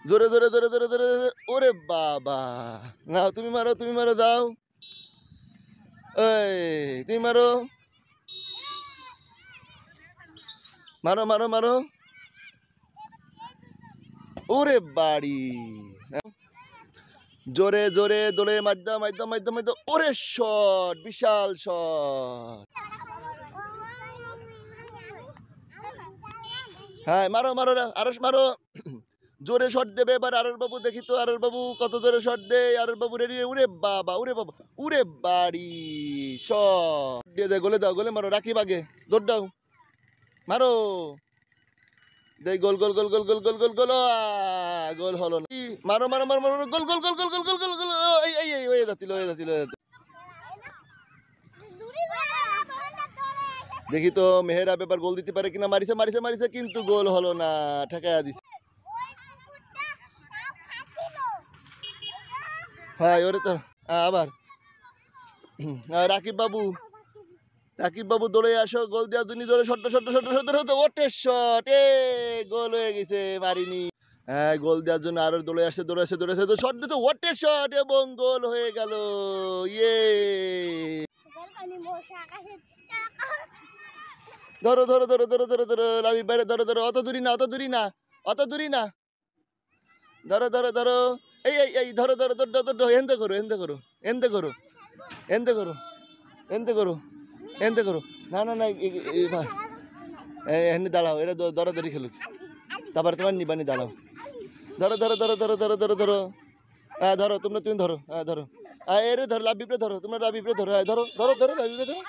জোরে জোরে জোরে জোরে জোরে ওরে বাবা না তুমি মারো যাও এই তুমি মারো মারো মারো মারো ওরে বাড়ি জোরে জোরে দোলে মাধ্যম মাধ্যম মাধ্যম মাধ্যম ওরে শট বিশাল শট হ্যাঁ মারো মারো আরস মারো জোরে শট দেবে এবার আরস বাবু দেখি তো আরস বাবু কত জোরে শট দেয় আরস বাবু রেডি উরে বাবা উরে বাড়ি শট দিয়ে দে গোলে দাও গোলে মারো রাখি বাগে দৌড় দাও মারো দেই গোল গোল গোল গোল গোল গোল গোল গোল গোল হলো না মারো মারো মারো মারো গোল গোল গোল গোল গোল গোল গোল গোল এই এই এই হয়ে যাচ্ছিল দেখি তো মেহেরাব এবার গোল দিতে পারে কিনা মারিছে মারিছে মারিছে কিন্তু গোল হলো না ঠেকায়া দিছে হ্যাঁ ওরে তো আবার রাকিব বাবু দৌড়ে আসো গোল দেওয়ার জন্য জোরে shot shot shot shot shot ওটে শট এ গোল হয়ে গেছে মারিনি হ্যাঁ গোল দেওয়ার জন্য আরো দৌড়ে আসে তো শট দিতে ওটে শট এবং গোল হয়ে গেল ইয়ে ধরো ধরো ধরো ধরো ধরো ধরো লাভি বাইরে ধরো ধরো অত দূরি না ধরো ধরো ধরো এই এই এই ধরো ধরো ধরো ধরো এনতে করো না না না এমনি দাঁড়াও এটা দরাদরি খেলুক তারপর তোমার নিবানি দাঁড়াও ধরো ধরো ধরো ধরো ধরো ধরো ধরো হ্যাঁ ধরো তুমি ধরো হ্যাঁ ধরো এরে ধরো লাভ বিপরে ধরো তোমরা লাভ বিপরে ধরো হ্যাঁ ধরো ধরো ধরো লাভ বিপরে ধরো